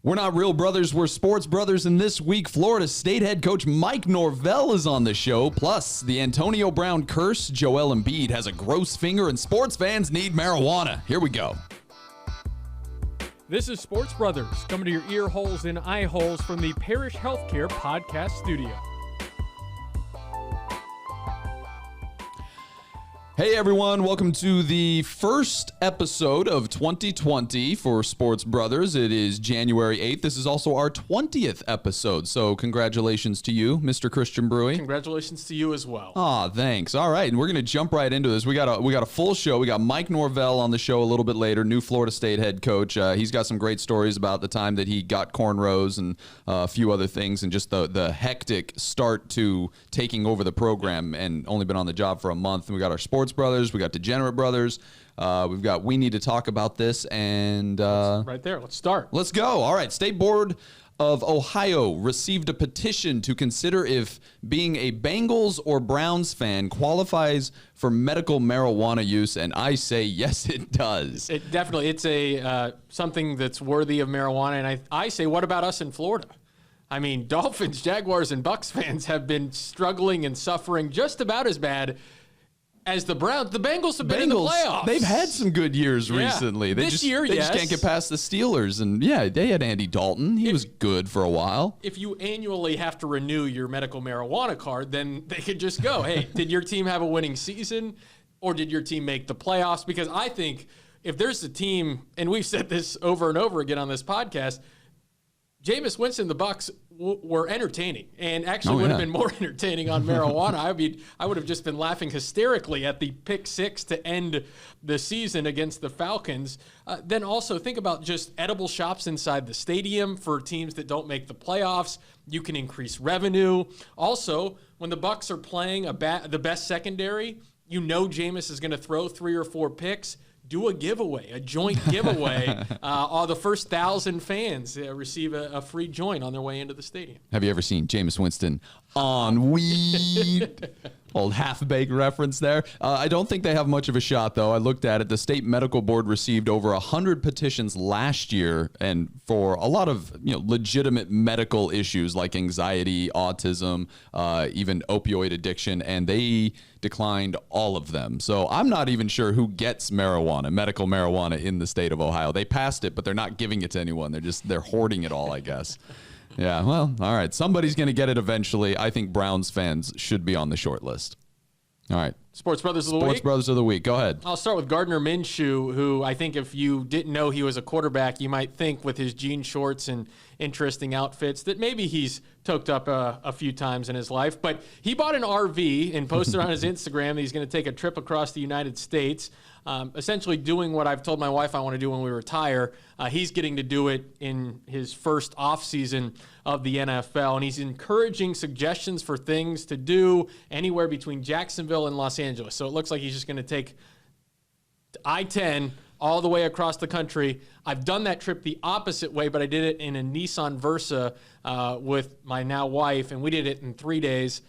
We're not real brothers, we're sports brothers, and this week, Florida State head coach Mike Norvell is on the show. Plus, the Antonio Brown curse, Joel Embiid has a gross finger, and sports fans need marijuana. Here we go. This is Sports Brothers, coming to your ear holes and eye holes from the Parish Healthcare Podcast Studio. Hey everyone, welcome to the first episode of 2020 for Sports Brothers. It is January 8th. This is also our 20th episode, so congratulations to you, Mr. Christian Brewy. Congratulations to you as well. Aw, thanks. All right, and we're going to jump right into this. We got a full show. We got Mike Norvell on the show a little bit later, new Florida State head coach. He's got some great stories about the time that he got cornrows and a few other things, and just the hectic start to taking over the program, and only been on the job for a month. And we got our Sports Brothers, we got Degenerate Brothers, we've got We Need to Talk About This, and right there, let's start. Let's go. All right, State Board of Ohio received a petition to consider if being a Bengals or Browns fan qualifies for medical marijuana use, and I say yes, it does. It definitely, it's a something that's worthy of marijuana, and I say, what about us in Florida? I mean, Dolphins, Jaguars, and Bucs fans have been struggling and suffering just about as bad as the Browns. The Bengals have been in the playoffs. They've had some good years recently. They just can't get past the Steelers. And yeah, they had Andy Dalton. He was good for a while. If you annually have to renew your medical marijuana card, then they could just go, hey, did your team have a winning season or did your team make the playoffs? Because I think if there's a team, and we've said this over and over again on this podcast, Jameis Winston, the Bucs were entertaining, and actually would have been more entertaining on marijuana. I would have just been laughing hysterically at the pick six to end the season against the Falcons. Then also think about just edible shops inside the stadium for teams that don't make the playoffs. You can increase revenue. Also, when the Bucs are playing the best secondary, you know Jameis is going to throw 3 or 4 picks. Do a giveaway, a joint giveaway. All the first 1,000 fans receive a free joint on their way into the stadium. Have you ever seen Jameis Winston on weed? Old half-baked reference there. I don't think they have much of a shot, though. I looked at it. The state medical board received over 100 petitions last year, and for a lot of legitimate medical issues like anxiety, autism, even opioid addiction, and they declined all of them. So I'm not even sure who gets marijuana, medical marijuana in the state of Ohio. They passed it, but they're not giving it to anyone. They're hoarding it all, I guess. Yeah, well, all right. Somebody's going to get it eventually. I think Browns fans should be on the short list. All right. Sports Brothers of the Week. Sports Brothers of the Week. Go ahead. I'll start with Gardner Minshew, who I think if you didn't know he was a quarterback, you might think with his jean shorts and interesting outfits that maybe he's toked up a few times in his life. But he bought an RV and posted on his Instagram that he's going to take a trip across the United States, essentially doing what I've told my wife I want to do when we retire. He's getting to do it in his first offseason of the NFL, and he's encouraging suggestions for things to do anywhere between Jacksonville and Los Angeles. So it looks like he's just going to take I-10 all the way across the country. I've done that trip the opposite way, but I did it in a Nissan Versa with my now wife, and we did it in 3 days.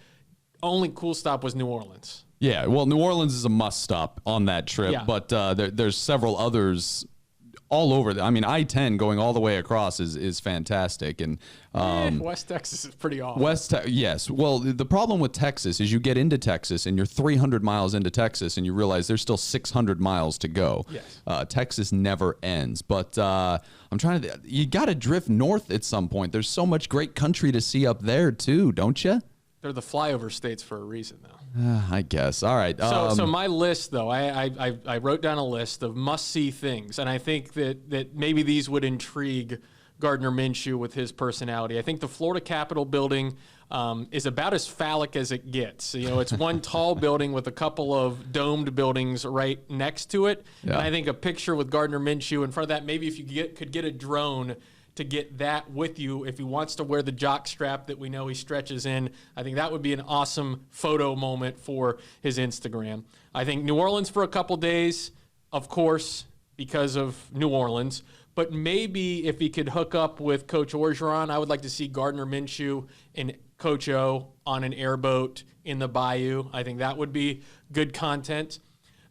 Only cool stop was New Orleans. Yeah, well, New Orleans is a must stop on that trip, but there's several others all over. I mean, I-10 going all the way across is fantastic. And West Texas is pretty awful. Yes. Well, the problem with Texas is you get into Texas and you're 300 miles into Texas and you realize there's still 600 miles to go. Yes. Texas never ends. But you got to drift north at some point. There's so much great country to see up there too, don't you? They're the flyover states for a reason, though. I guess. All right. So my list, though, I wrote down a list of must-see things, and I think that maybe these would intrigue Gardner Minshew with his personality. I think the Florida Capitol building is about as phallic as it gets. It's one tall building with a couple of domed buildings right next to it. Yeah. And I think a picture with Gardner Minshew in front of that, maybe if you could get a drone to get that with you if he wants to wear the jock strap that we know he stretches in. I think that would be an awesome photo moment for his Instagram. I think New Orleans for a couple days, of course, because of New Orleans. But maybe if he could hook up with Coach Orgeron, I would like to see Gardner Minshew and Coach O on an airboat in the bayou. I think that would be good content.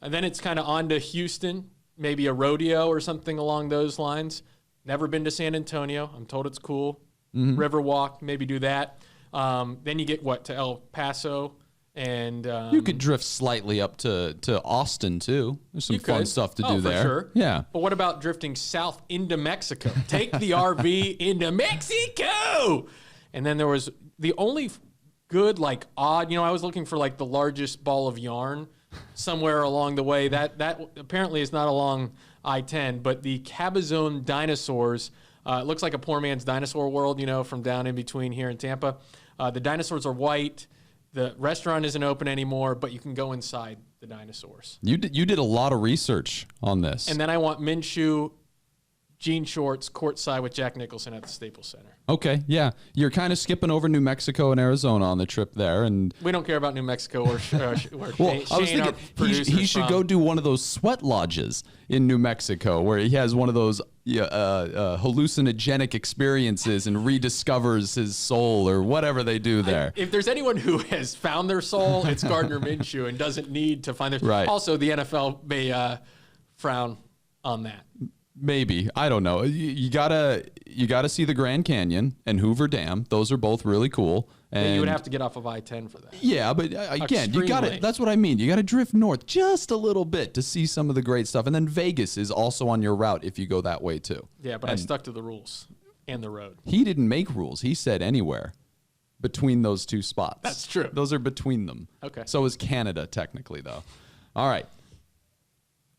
And then it's kind of on to Houston, maybe a rodeo or something along those lines. Never been to San Antonio. I'm told it's cool. Riverwalk, maybe do that. Then you get to El Paso. And you could drift slightly up to Austin, too. There's some fun stuff to do there. For sure. Yeah. But what about drifting south into Mexico? Take the RV into Mexico! And then there was the only good, odd, I was looking for, the largest ball of yarn somewhere along the way. That apparently is not along I-10, but the Cabazon dinosaurs, it looks like a poor man's dinosaur world, from down in between here in Tampa. The dinosaurs are white. The restaurant isn't open anymore, but you can go inside the dinosaurs. You did a lot of research on this. And then I want Minshew jean shorts courtside with Jack Nicholson at the Staples Center. Okay, yeah. You're kind of skipping over New Mexico and Arizona on the trip there. And we don't care about New Mexico or well, Shane, I was thinking he should go do one of those sweat lodges in New Mexico where he has one of those hallucinogenic experiences and rediscovers his soul or whatever they do there. If there's anyone who has found their soul, it's Gardner Minshew and doesn't need to find their soul. Right. Also, the NFL may frown on that. Maybe. I don't know. You gotta see the Grand Canyon and Hoover Dam. Those are both really cool. And you would have to get off of I-10 for that. Yeah, but again, you got to. That's what I mean. You got to drift north just a little bit to see some of the great stuff. And then Vegas is also on your route if you go that way too. Yeah, but I stuck to the rules and the road. He didn't make rules. He said anywhere between those two spots. That's true. Those are between them. Okay. So is Canada technically though. All right.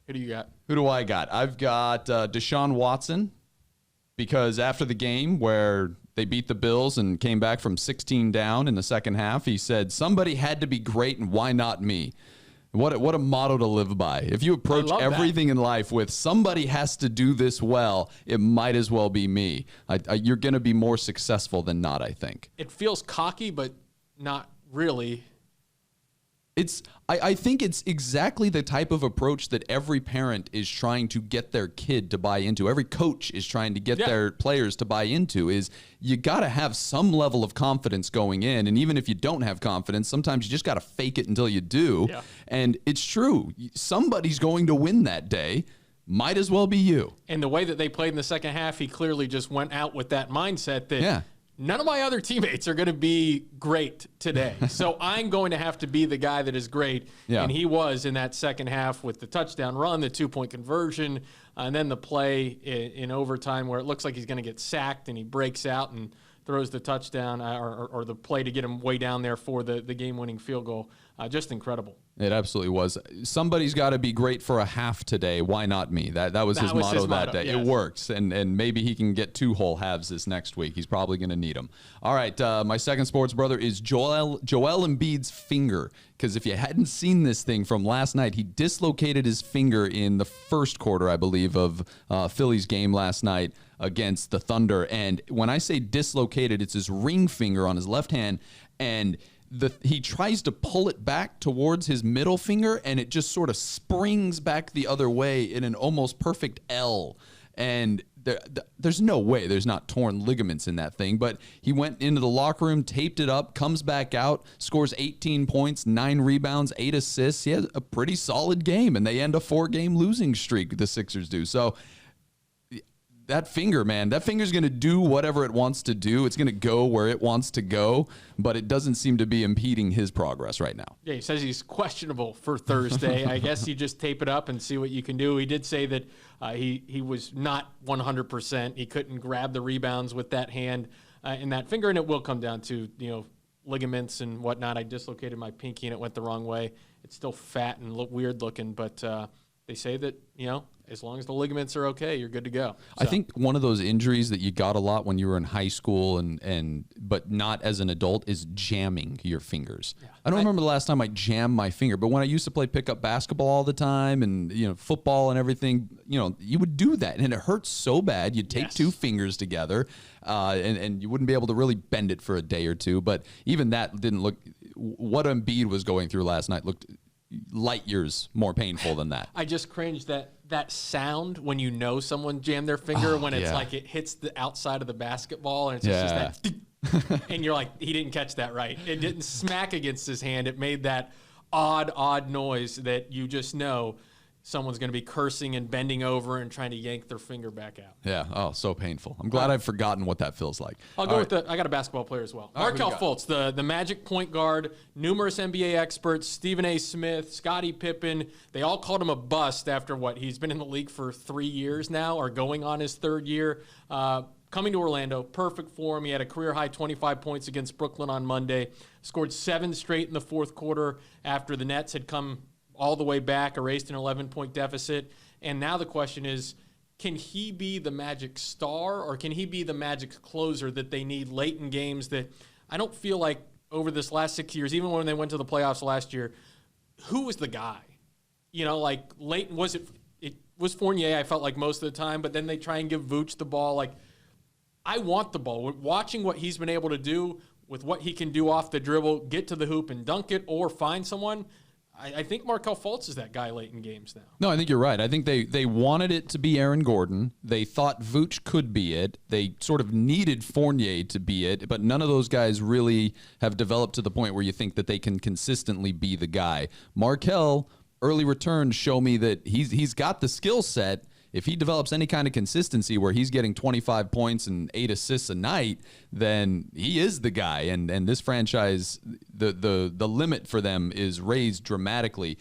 Who do you got? Who do I got? I've got Deshaun Watson, because after the game where they beat the Bills and came back from 16 down in the second half, he said, somebody had to be great and why not me? What a motto to live by. If you approach everything in life with somebody has to do this well, it might as well be me. You're going to be more successful than not, I think. It feels cocky, but not really. I think it's exactly the type of approach that every parent is trying to get their kid to buy into. Every coach is trying to get their players to buy into. Is you got to have some level of confidence going in. And even if you don't have confidence, sometimes you just got to fake it until you do. Yeah. And it's true. Somebody's going to win that day. Might as well be you. And the way that they played in the second half, he clearly just went out with that mindset that none of my other teammates are going to be great today. So I'm going to have to be the guy that is great. Yeah. And he was in that second half with the touchdown run, the 2-point conversion, and then the play in overtime where it looks like he's going to get sacked and he breaks out and throws the touchdown or the play to get him way down there for the game-winning field goal. Just incredible. It absolutely was. Somebody's got to be great for a half today. Why not me? That was his motto that day. Yes. It works, and maybe he can get 2 whole halves this next week. He's probably going to need them. All right, my second sports brother is Joel Embiid's finger, because if you hadn't seen this thing from last night, he dislocated his finger in the first quarter, I believe, of Philly's game last night against the Thunder. And when I say dislocated, it's his ring finger on his left hand, and he tries to pull it back towards his middle finger, and it just sort of springs back the other way in an almost perfect L. And there's no way there's not torn ligaments in that thing. But he went into the locker room, taped it up, comes back out, scores 18 points, 9 rebounds, 8 assists. He had a pretty solid game, and they end a 4-game losing streak, the Sixers do. So that finger, man, that finger's going to do whatever it wants to do. It's going to go where it wants to go, but it doesn't seem to be impeding his progress right now. Yeah, he says he's questionable for Thursday. I guess you just tape it up and see what you can do. He did say that he was not 100%. He couldn't grab the rebounds with that hand and that finger, and it will come down to, ligaments and whatnot. I dislocated my pinky and it went the wrong way. It's still fat and weird looking, but they say that, as long as the ligaments are okay, you're good to go. So. I think one of those injuries that you got a lot when you were in high school but not as an adult is jamming your fingers. Yeah. I don't remember the last time I jammed my finger, but when I used to play pickup basketball all the time and football and everything, you would do that and it hurts so bad. You'd take 2 fingers together and you wouldn't be able to really bend it for a day or two. But even that didn't look. What Embiid was going through last night looked light years more painful than that. I just cringed that sound when someone jammed their finger when it's like it hits the outside of the basketball and it's just that and you're like, he didn't catch that right. It didn't smack against his hand. It made that odd noise that you just know someone's going to be cursing and bending over and trying to yank their finger back out. Yeah. Oh, so painful. I'm glad I've forgotten what that feels like. I'll go with I got a basketball player as well. Markelle Fultz, the Magic point guard, numerous NBA experts, Stephen A. Smith, Scottie Pippen. They all called him a bust after he's been in the league for 3 years now, or going on his third year. Coming to Orlando, perfect for him. He had a career-high 25 points against Brooklyn on Monday, scored 7 straight in the fourth quarter after the Nets had come all the way back, erased an 11-point deficit. And now the question is, can he be the Magic star, or can he be the Magic's closer that they need late in games that I don't feel like over this last 6 years, even when they went to the playoffs last year, who was the guy? Like late, it was Fournier, I felt like most of the time, but then they try and give Vooch the ball. Like, I want the ball. Watching what he's been able to do with what he can do off the dribble, get to the hoop and dunk it or find someone, I think Markelle Fultz is that guy late in games now. No, I think you're right. I think they wanted it to be Aaron Gordon. They thought Vooch could be it. They sort of needed Fournier to be it, but none of those guys really have developed to the point where you think that they can consistently be the guy. Markelle, early returns show me that he's got the skill set. If he develops any kind of consistency where he's getting 25 points and 8 assists a night, then he is the guy. And this franchise, the limit for them is raised dramatically.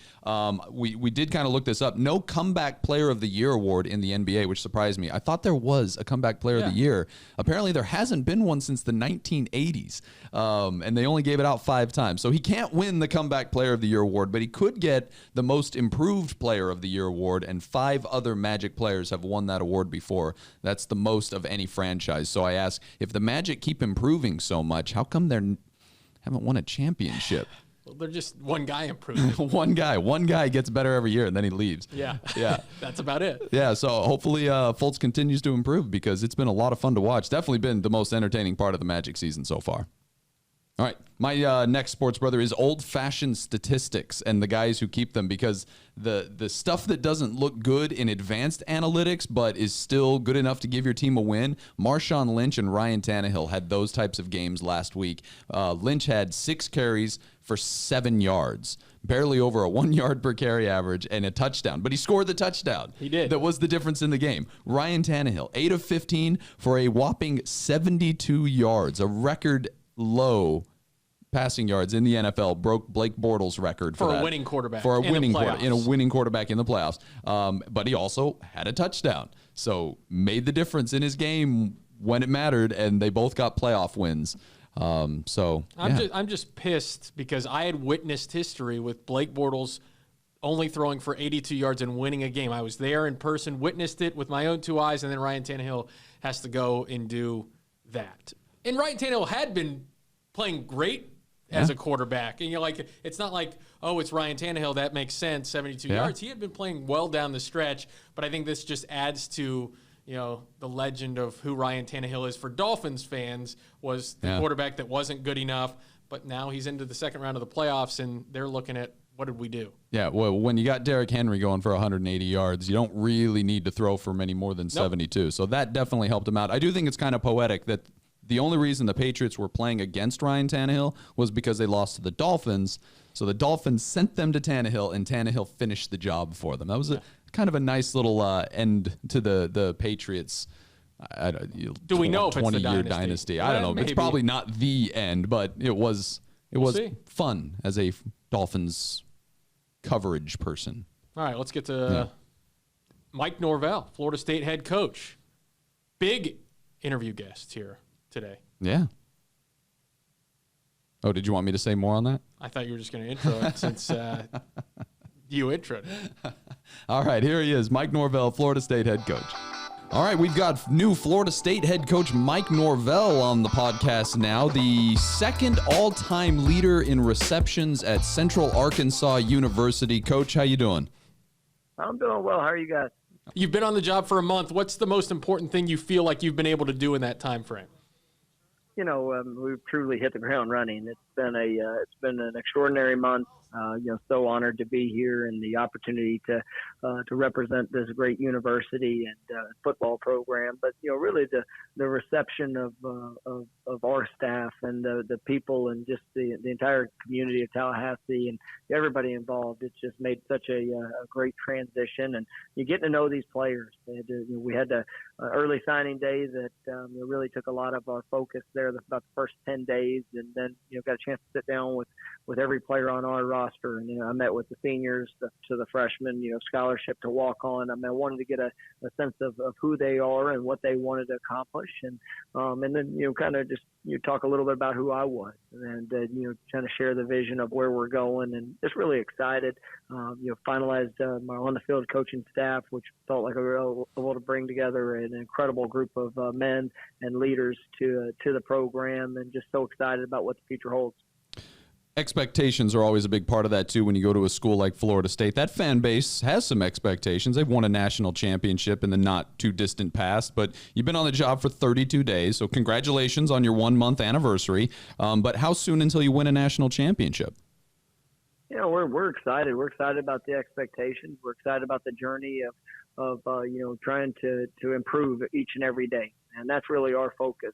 We did kind of look this up. No comeback player of the year award in the NBA, which surprised me. I thought there was a comeback player of the year. Apparently there hasn't been one since the 1980s. And they only gave it out 5 times. So he can't win the comeback player of the year award, but he could get the most improved player of the year award, and 5 other Magic players have won that award before. That's the most of any franchise. So I ask, if the Magic keep improving so much, how come they haven't won a championship? Well, they're just one guy improving. One guy gets better every year, and then he leaves. Yeah. That's about it. Yeah, so hopefully Fultz continues to improve, because it's been a lot of fun to watch. Definitely been the most entertaining part of the Magic season so far. All right, my next sports brother is old-fashioned statistics and the guys who keep them, because the stuff that doesn't look good in advanced analytics but is still good enough to give your team a win. Marshawn Lynch and Ryan Tannehill had those types of games last week. Lynch had 6 carries for 7 yards, barely over a 1 yard per carry average, and a touchdown. But he scored the touchdown. He did. That was the difference in the game. Ryan Tannehill, 8 of 15 for a whopping 72 yards, a record low passing yards in the NFL, broke Blake Bortles' record for a winning quarterback. For a winning playoffs. in a winning quarterback in the playoffs. But he also had a touchdown. So made the difference in his game when it mattered, and they both got playoff wins. I'm just pissed because I had witnessed history with Blake Bortles only throwing for 82 yards and winning a game. I was there in person, witnessed it with my own 2 eyes, and then Ryan Tannehill has to go and do that. And Ryan Tannehill had been playing great as a quarterback. And you're like, it's not like, oh, it's Ryan Tannehill, that makes sense, 72 yards. He had been playing well down the stretch, but I think this just adds to, the legend of who Ryan Tannehill is for Dolphins fans, was the quarterback that wasn't good enough, but now he's into the second round of the playoffs, and they're looking at, what did we do? Yeah, well, when you got Derrick Henry going for 180 yards, you don't really need to throw for many more than 72. So that definitely helped him out. I do think it's kind of poetic that the only reason the Patriots were playing against Ryan Tannehill was because they lost to the Dolphins. So the Dolphins sent them to Tannehill, and Tannehill finished the job for them. That was kind of a nice little end to the Patriots. Do we know if it's the dynasty? I don't know. Maybe. It's probably not the end, but it was fun as a Dolphins coverage person. All right, let's get to Mike Norvell, Florida State head coach. Big interview guest here today. Yeah. Oh, did you want me to say more on that? I thought you were just going to intro it since you introed it. All right, here he is, Mike Norvell, Florida State head coach. All right, we've got new Florida State head coach Mike Norvell on the podcast now, the second all-time leader in receptions at Central Arkansas University. Coach, how you doing? I'm doing well. How are you guys? You've been on the job for a month. What's the most important thing you feel like you've been able to do in that time frame? We've truly hit the ground running. It's been an extraordinary month. So honored to be here and the opportunity to represent this great university and football program. But really the reception of our staff and the people and just the entire community of Tallahassee and everybody involved, it's just made such a great transition. And you're getting to know these players. We had a early signing day that really took a lot of our focus there about the first 10 days, and then got a chance to sit down with every player on our roster. And I met with the seniors to the freshmen, scholarship to walk on. I wanted to get a sense of who they are and what they wanted to accomplish, and then kind of just talk a little bit about who I was, and kind of share the vision of where we're going, and just really excited. Finalized my on the field coaching staff, which felt like we were able to bring together an incredible group of men and leaders to the program, and just so excited about what the future holds. Expectations are always a big part of that, too, when you go to a school like Florida State. That fan base has some expectations. They've won a national championship in the not-too-distant past, but you've been on the job for 32 days, so congratulations on your one-month anniversary. But how soon until you win a national championship? We're excited. We're excited about the expectations. We're excited about the journey of trying to improve each and every day. And that's really our focus.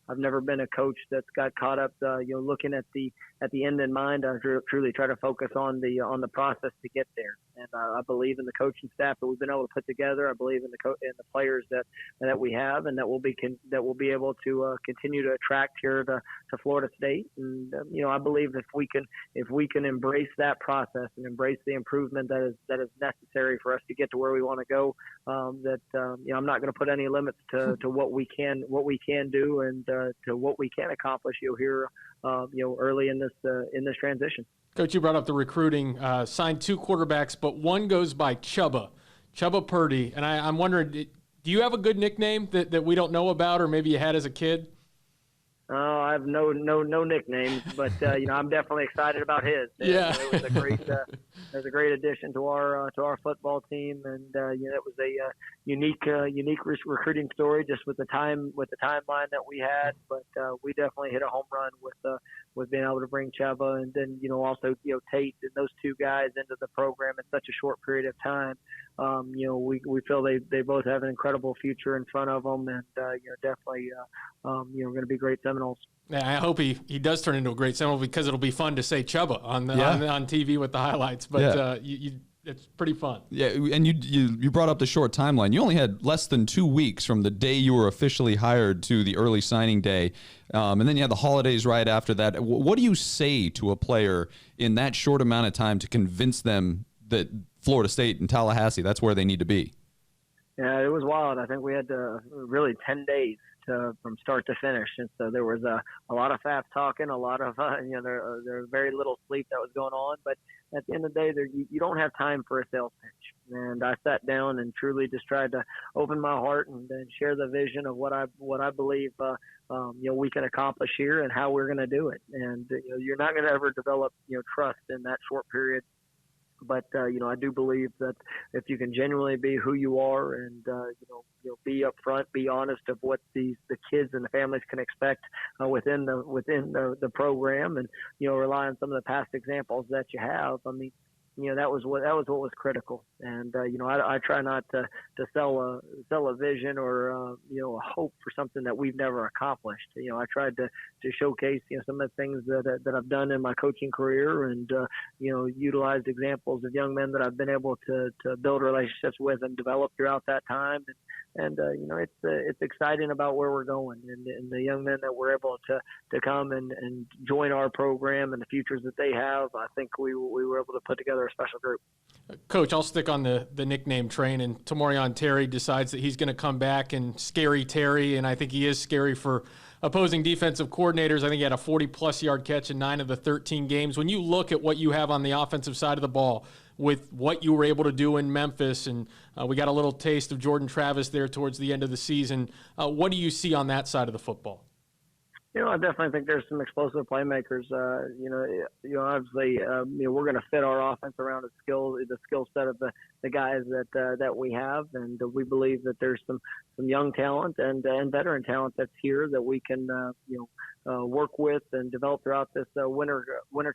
I've never been a coach that's got caught up, looking at the end in mind. I truly try to focus on the process to get there. And I believe in the coaching staff that we've been able to put together. I believe in the players that we have, and that will be able to continue to attract here to Florida State. And I believe if we can embrace that process and embrace the improvement that is necessary for us to get to where we want to go, I'm not going to put any limits to what we can do and to what we can accomplish here early in this transition. Coach, you brought up the recruiting. Signed 2 quarterbacks, but one goes by Chubba Purdy, and I'm wondering, do you have a good nickname that we don't know about, or maybe you had as a kid? I have no nicknames, but I'm definitely excited about his. Yeah, it was a great addition to our football team, and it was a unique recruiting story just with the timeline that we had. But we definitely hit a home run with being able to bring Cheva and then also Tate and those 2 guys into the program in such a short period of time. We feel they both have an incredible future in front of them, and definitely going to be great Seminoles. Yeah, I hope he does turn into a great Seminole, because it'll be fun to say Chubba on TV with the highlights. But it's pretty fun. Yeah, and you brought up the short timeline. You only had less than 2 weeks from the day you were officially hired to the early signing day, and then you had the holidays right after that. What do you say to a player in that short amount of time to convince them that Florida State and Tallahassee, that's where they need to be? Yeah, it was wild. I think we had really 10 days from start to finish, and so there was a lot of fast talking, a lot of there was very little sleep that was going on. But at the end of the day, you don't have time for a sales pitch. And I sat down and truly just tried to open my heart and share the vision of what I believe we can accomplish here and how we're going to do it. And you're not going to ever develop trust in that short period. But I do believe that if you can genuinely be who you are and be upfront, be honest of what the kids and the families can expect within the program, and rely on some of the past examples that you have. I mean, that was what was critical. And I try not to sell a vision or a hope for something that we've never accomplished. I tried to showcase some of the things that I've done in my coaching career, and utilized examples of young men that I've been able to build relationships with and develop throughout that time. And it's exciting about where we're going, and the young men that we're able to come and join our program and the futures that they have. I think we were able to put together a special group. Coach, I'll stick on the nickname train, and Tamorion Terry decides that he's going to come back and Scary Terry, and I think he is scary for opposing defensive coordinators. I think he had a 40-plus yard catch in 9 of the 13 games. When you look at what you have on the offensive side of the ball with what you were able to do in Memphis, and we got a little taste of Jordan Travis there towards the end of the season, what do you see on that side of the football? I definitely think there's some explosive playmakers. Obviously, we're going to fit our offense around the skill set of the the guys that we have, and we believe that there's some young talent and veteran talent that's here that we can work with and develop throughout this winter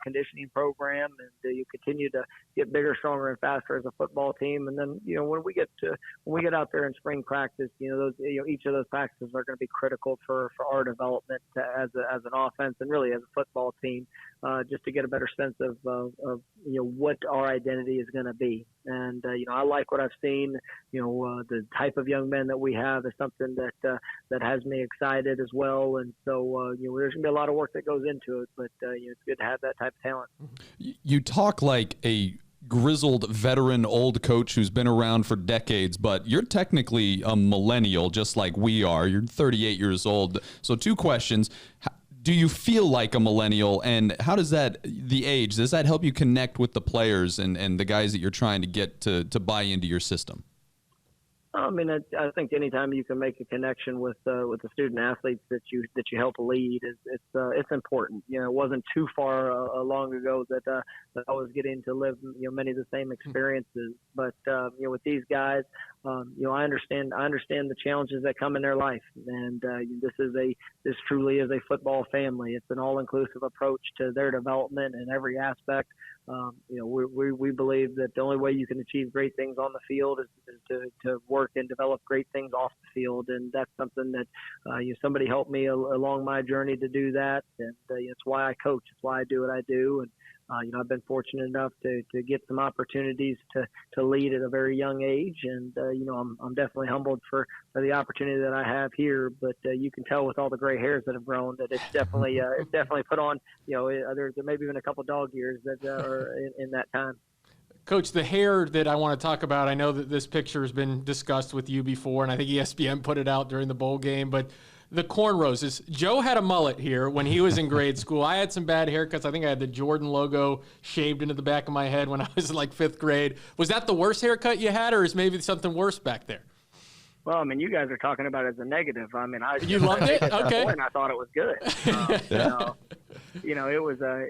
conditioning program, and you continue to get bigger, stronger, and faster as a football team. And then when we get out there in spring practice, each of those practices are going to be critical for our development as an offense and really as a football team, just to get a better sense of what our identity is going to be. And I like what I've seen. The type of young men that we have is something that has me excited as well. And so there's going to be a lot of work that goes into it, but it's good to have that type of talent. You talk like a grizzled veteran old coach who's been around for decades, but you're technically a millennial just like we are. You're 38 years old. So 2 questions. Do you feel like a millennial, and how does does that help you connect with the players and the guys that you're trying to get to buy into your system? I mean, I think anytime you can make a connection with the student athletes that you help lead, it's important. It wasn't too far long ago that I was getting to live many of the same experiences. But with these guys, I understand the challenges that come in their life, and this truly is a football family. It's an all-inclusive approach to their development in every aspect. We believe that the only way you can achieve great things on the field is to work and develop great things off the field, and that's something that somebody helped me along my journey to do that, and it's why I coach. It's why I do what I do, and I've been fortunate enough to get some opportunities to lead at a very young age, and I'm definitely humbled for the opportunity that I have here. But you can tell with all the gray hairs that have grown that it's definitely put on. There may be even a couple dog years that are in that time. Coach, the hair that I want to talk about, I know that this picture has been discussed with you before, and I think ESPN put it out during the bowl game, but the cornrows. Joe had a mullet here when he was in grade school. I had some bad haircuts. I think I had the Jordan logo shaved into the back of my head when I was in like 5th grade. Was that the worst haircut you had, or is maybe something worse back there? Well, I mean, you guys are talking about it as a negative. I mean, you loved it? Okay. And I thought it was good. It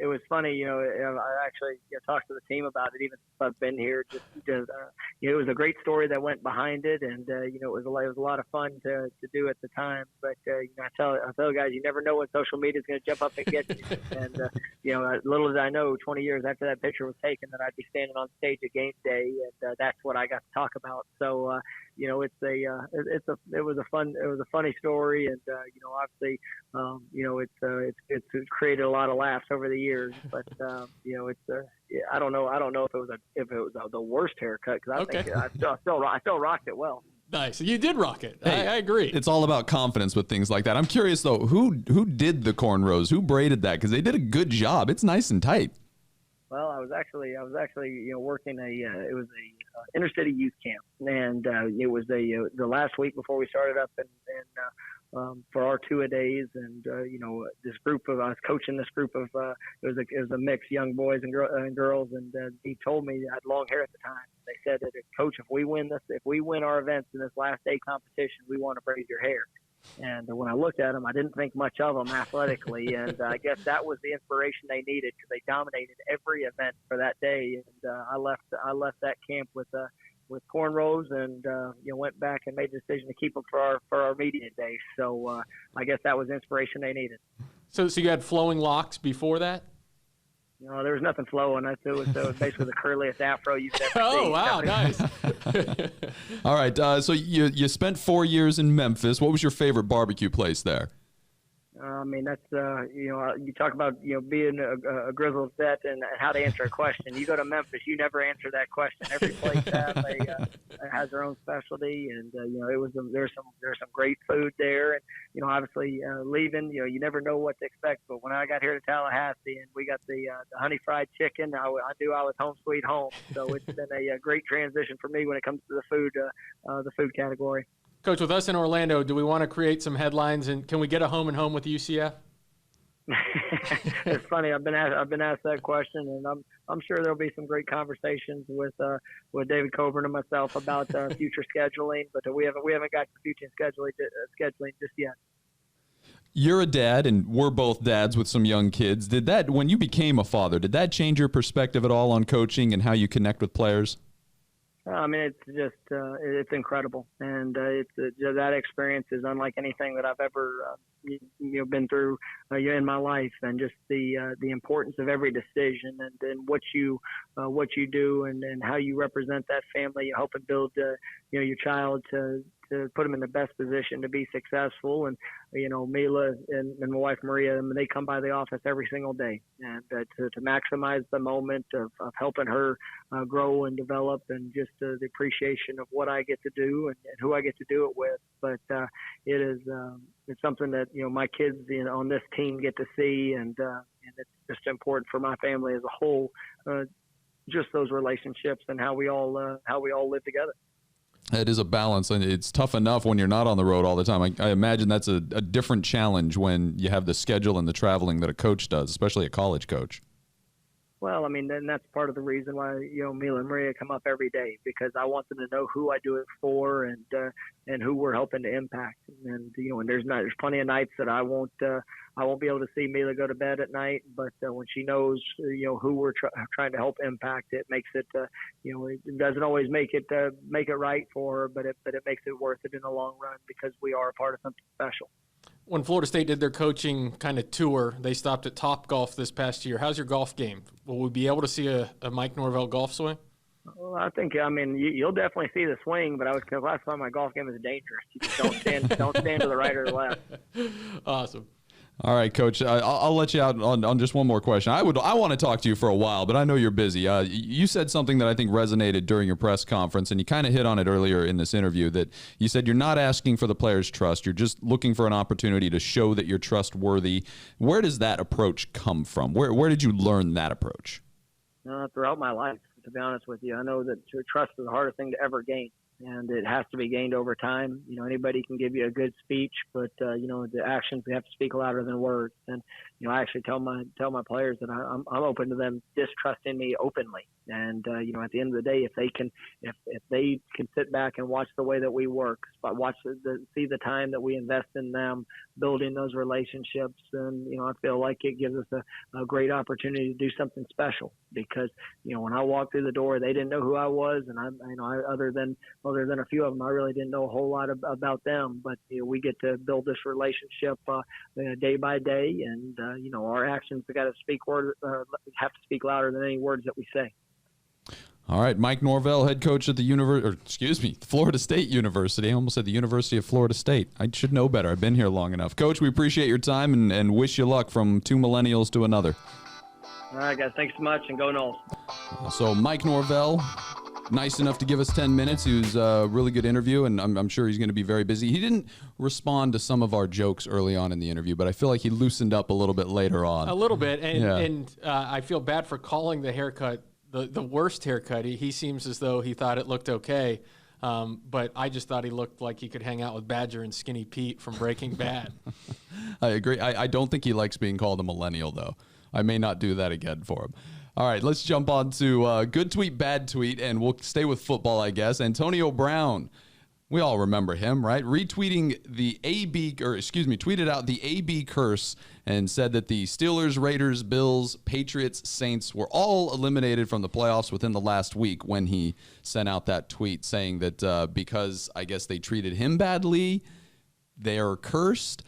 was funny. I actually talked to the team about it even since I've been here. Just it was a great story that went behind it, and it was a lot of fun to do at the time. But I tell guys, you never know when social media is going to jump up and get you. And little as I know, 20 years after that picture was taken, that I'd be standing on stage at game day, and that's what I got to talk about. So it was a funny story, and obviously it's created a lot of laughs over the years. But I don't know if it was the worst haircut, because I think I still rocked it well. Nice. You did rock it. Hey, I agree. It's all about confidence with things like that. I'm curious though, who did the cornrows? Who braided that? Because they did a good job. It's nice and tight. Well, I was actually working it was a intercity youth camp, and it was the last week before we started up and for our 2-a-days, and this group of I was coaching this group of it was a mix, young boys and girls, and he told me I had long hair at the time. They said that, Coach, if we win our events in this last day competition, we want to braid your hair. And when I looked at them, I didn't think much of them athletically, and I guess that was the inspiration they needed, because they dominated every event for that day. And I left that camp with cornrows, and went back and made the decision to keep them for our media day. So I guess that was the inspiration they needed. So you had flowing locks before that? No, there was nothing flowing. It was basically the curliest afro you've ever seen. Oh, wow, nice. All right, so you spent 4 years in Memphis. What was your favorite barbecue place there? I mean, that's you talk about being a grizzled vet and how to answer a question. You go to Memphis, you never answer that question. Every place has their own specialty, and there's some great food there, and obviously leaving, you never know what to expect. But when I got here to Tallahassee and we got the honey fried chicken, I knew I was home sweet home. So it's been a great transition for me when it comes to the food category. Coach, with us in Orlando, do we want to create some headlines, and can we get a home and home with UCF? It's funny. I've been asked that question, and I'm sure there'll be some great conversations with David Coburn and myself about future scheduling, but we haven't got to future scheduling just yet. You're a dad, and we're both dads with some young kids. When you became a father, did that change your perspective at all on coaching and how you connect with players? I mean, it's just it's incredible, and that experience is unlike anything that I've ever been through in my life, and just the importance of every decision and what you do and how you represent that family. You help and build your child to put them in the best position to be successful. And Mila and my wife Maria, they come by the office every single day, and to maximize the moment of helping her grow and develop, and just the appreciation of what I get to do and who I get to do it with. But it's something that my kids on this team get to see, and it's just important for my family as a whole. Just those relationships and how we all live together. It is a balance, and it's tough enough when you're not on the road all the time. I imagine that's a different challenge when you have the schedule and the traveling that a coach does, especially a college coach. Well, I mean, then that's part of the reason why Mila and Maria come up every day, because I want them to know who I do it for and who we're helping to impact. And and there's plenty of nights that I won't be able to see Mila go to bed at night, but when she knows who we're trying to help impact, it makes it it doesn't always make it right for her, but it makes it worth it in the long run, because we are a part of something special. When Florida State did their coaching kind of tour, they stopped at Topgolf this past year. How's your golf game? Will we be able to see a Mike Norvell golf swing? Well, I think, you'll definitely see the swing, but I would classify my golf game as dangerous. You just don't stand to the right or the left. Awesome. All right, Coach, I'll let you out on just one more question. I want to talk to you for a while, but I know you're busy. You said something that I think resonated during your press conference, and you kind of hit on it earlier in this interview, that you said you're not asking for the players' trust. You're just looking for an opportunity to show that you're trustworthy. Where does that approach come from? Where did you learn that approach? Throughout my life, to be honest with you. I know that trust is the hardest thing to ever gain, and it has to be gained over time. Anybody can give you a good speech, but the actions have to speak louder than words. And I actually tell my players that I'm open to them distrusting me openly. And at the end of the day, if they can sit back and watch the way that we work, see the time that we invest in them, building those relationships, and I feel like it gives us a great opportunity to do something special. Because when I walked through the door, they didn't know who I was, and other than a few of them, I really didn't know a whole lot about them. But we get to build this relationship day by day, and our actions have got to have to speak louder than any words that we say. All right, Mike Norvell, head coach at Florida State University. I almost said the University of Florida State. I should know better. I've been here long enough. Coach, we appreciate your time and wish you luck from two millennials to another. All right, guys. Thanks so much, and go Noles. So Mike Norvell, nice enough to give us 10 minutes. He was a really good interview, and I'm sure he's going to be very busy. He didn't respond to some of our jokes early on in the interview, but I feel like he loosened up a little bit later on. A little bit, and I feel bad for calling the haircut the worst haircut. He seems as though he thought it looked okay, but I just thought he looked like he could hang out with Badger and Skinny Pete from Breaking Bad. I agree. I don't think he likes being called a millennial, though. I may not do that again for him. All right, let's jump on to good tweet, bad tweet, and we'll stay with football, I guess. Antonio Brown. We all remember him, right? Tweeted out the AB curse and said that the Steelers, Raiders, Bills, Patriots, Saints were all eliminated from the playoffs within the last week, when he sent out that tweet saying that because I guess they treated him badly, they're cursed.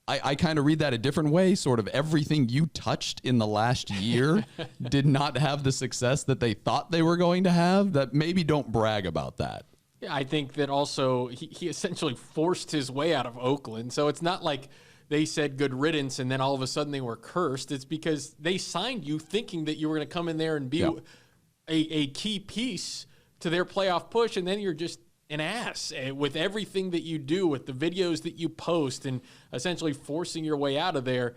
I kind of read that a different way. Sort of everything you touched in the last year did not have the success that they thought they were going to have. That maybe don't brag about that. Yeah, I think that also he essentially forced his way out of Oakland. So it's not like they said good riddance and then all of a sudden they were cursed. It's because they signed you thinking that you were going to come in there and be a key piece to their playoff push, and then you're just an ass with everything that you do, with the videos that you post, and essentially forcing your way out of there.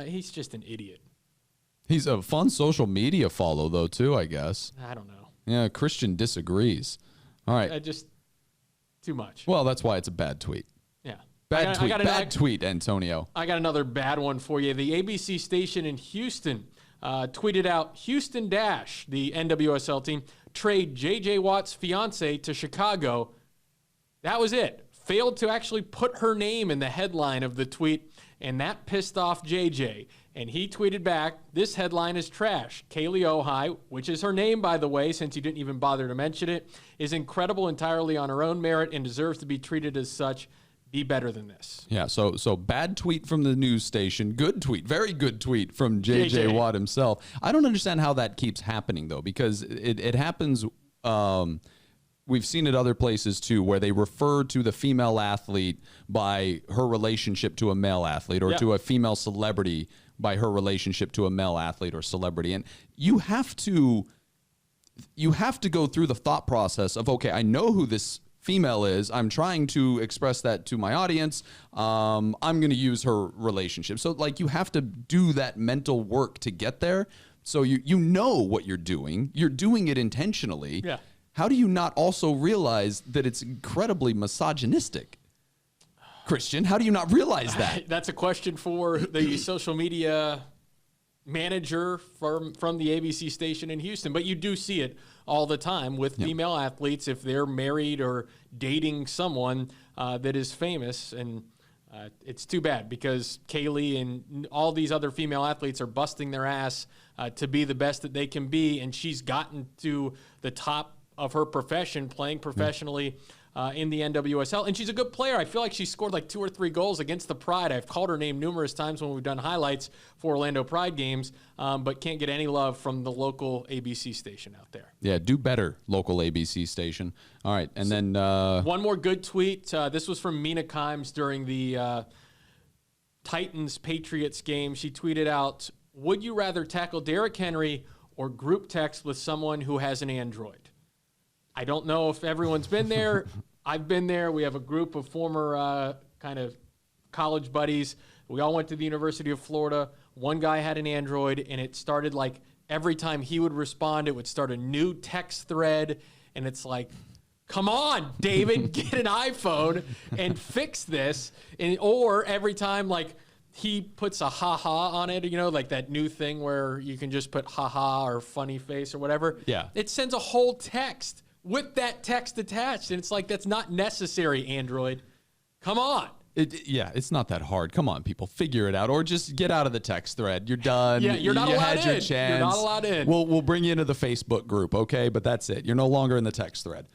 He's just an idiot. He's a fun social media follow, though, too, I guess. I don't know. Yeah, Christian disagrees. All right. Just too much. Well, that's why it's a bad tweet. Yeah. Bad tweet, Antonio. I got another bad one for you. The ABC station in Houston tweeted out, Houston Dash, the NWSL team, trade J.J. Watt's fiance to Chicago. That was it. failed to actually put her name in the headline of the tweet, and that pissed off JJ. And he tweeted back, "This headline is trash. Kaylee Ohai," which is her name, by the way, since you didn't even bother to mention it, "is incredible entirely on her own merit and deserves to be treated as such. Be better than this." Yeah, so bad tweet from the news station. Good tweet, very good tweet from JJ Watt himself. I don't understand how that keeps happening, though, because it happens. We've seen it other places, too, where they refer to the female athlete by her relationship to a male athlete or to a female celebrity by her relationship to a male athlete or celebrity. And you have to go through the thought process of, okay, I know who this female is. I'm trying to express that to my audience. I'm going to use her relationship. So, like, you have to do that mental work to get there. So you know what you're doing. You're doing it intentionally. Yeah. How do you not also realize that it's incredibly misogynistic? Christian, how do you not realize that? That's a question for the social media manager from the ABC station in Houston. But you do see it all the time with female athletes if they're married or dating someone that is famous. And it's too bad because Kaylee and all these other female athletes are busting their ass to be the best that they can be. And she's gotten to the top of her profession, playing professionally in the NWSL. And she's a good player. I feel like she scored like 2 or 3 goals against the Pride. I've called her name numerous times when we've done highlights for Orlando Pride games, but can't get any love from the local ABC station out there. Yeah, do better, local ABC station. All right, and then... one more good tweet. This was from Mina Kimes during the Titans-Patriots game. She tweeted out, "Would you rather tackle Derrick Henry or group text with someone who has an Android?" I don't know if everyone's been there. I've been there. We have a group of former kind of college buddies. We all went to the University of Florida. One guy had an Android, and it started like every time he would respond, it would start a new text thread. And it's like, come on, David, get an iPhone and fix this. Or every time, like, he puts a ha-ha on it, you know, like that new thing where you can just put ha-ha or funny face or whatever. Yeah. It sends a whole text with that text attached. And it's like, that's not necessary, Android. Come on. It's not that hard. Come on, people. Figure it out. Or just get out of the text thread. You're done. Yeah, you're not allowed in. You had your chance. You're not allowed in. We'll bring you into the Facebook group, okay? But that's it. You're no longer in the text thread.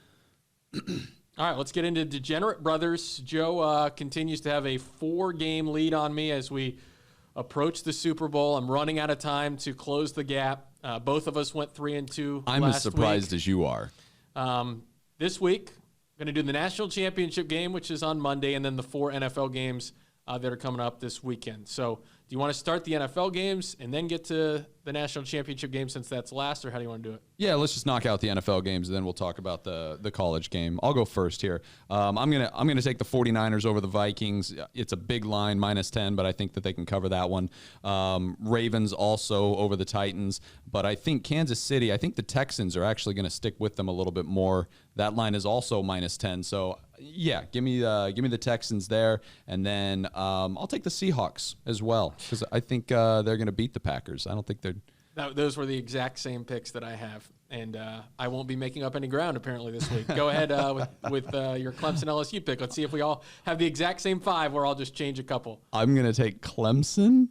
All right, let's get into Degenerate Brothers. Joe continues to have a 4-game lead on me as we approach the Super Bowl. I'm running out of time to close the gap. Both of us went 3-2 I'm as surprised as you are. This week, I'm going to do the national championship game, which is on Monday, and then the 4 NFL games that are coming up this weekend. So do you want to start the NFL games and then get to the national championship game since that's last, or how do you want to do it? Yeah, let's just knock out the NFL games, and then we'll talk about the college game. I'll go first here. I'm gonna take the 49ers over the Vikings. It's a big line, -10, but I think that they can cover that one. Ravens also over the Titans, but I think Kansas City, I think the Texans are actually going to stick with them a little bit more. That line is also -10, so yeah, give me the Texans there, and then I'll take the Seahawks as well because I think they're going to beat the Packers. I don't think they're. Those were the exact same picks that I have, and I won't be making up any ground apparently this week. Go ahead with your Clemson LSU pick. Let's see if we all have the exact same 5, or I'll just change a couple. I'm going to take Clemson.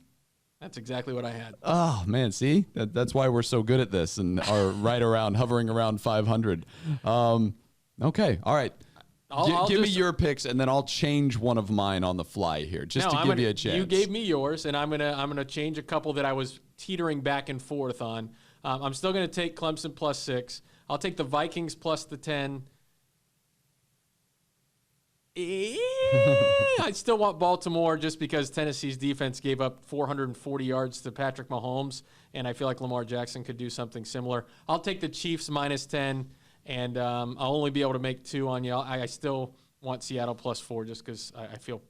That's exactly what I had. Oh, man, see? That's why we're so good at this and are hovering around 500. Okay, all right. Give me your picks, and then I'll change one of mine on the fly here, just to give you a chance. You gave me yours, and I'm gonna change a couple that I was teetering back and forth on. I'm still gonna take Clemson +6. I'll take the Vikings +10. I still want Baltimore just because Tennessee's defense gave up 440 yards to Patrick Mahomes, and I feel like Lamar Jackson could do something similar. I'll take the Chiefs -10. And I'll only be able to make 2 on you. I still want Seattle +4 just because I feel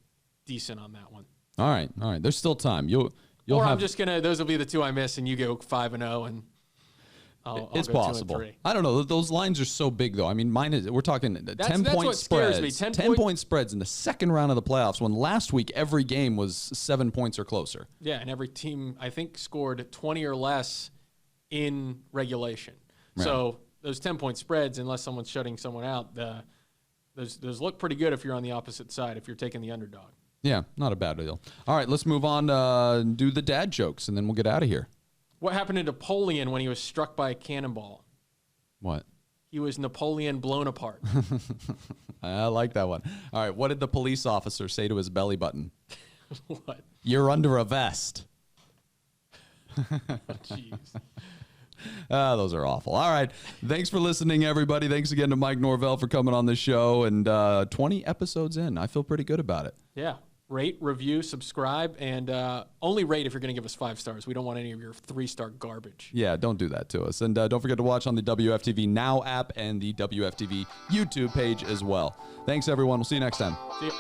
decent on that one. All right. There's still time. You'll or have. I'm just gonna. Those will be the 2 I miss, and you go 5-0, and it's go possible. 2-3. I don't know. Those lines are so big, though. I mean, we're talking 10-point spreads. 10-point spreads in the second round of the playoffs. When last week every game was 7 points or closer. Yeah, and every team I think scored 20 or less in regulation. Right. So those 10-point spreads, unless someone's shutting someone out, the those look pretty good if you're on the opposite side, if you're taking the underdog. Yeah, not a bad deal. All right, let's move on and do the dad jokes, and then we'll get out of here. What happened to Napoleon when he was struck by a cannonball? What? He was Napoleon blown apart. I like that one. All right, what did the police officer say to his belly button? What? You're under a vest. Jeez. Those are awful. All right. Thanks for listening, everybody. Thanks again to Mike Norvell for coming on the show. And 20 episodes in. I feel pretty good about it. Yeah. Rate, review, subscribe, and only rate if you're going to give us 5 stars. We don't want any of your 3-star garbage. Yeah, don't do that to us. And don't forget to watch on the WFTV Now app and the WFTV YouTube page as well. Thanks, everyone. We'll see you next time. See ya.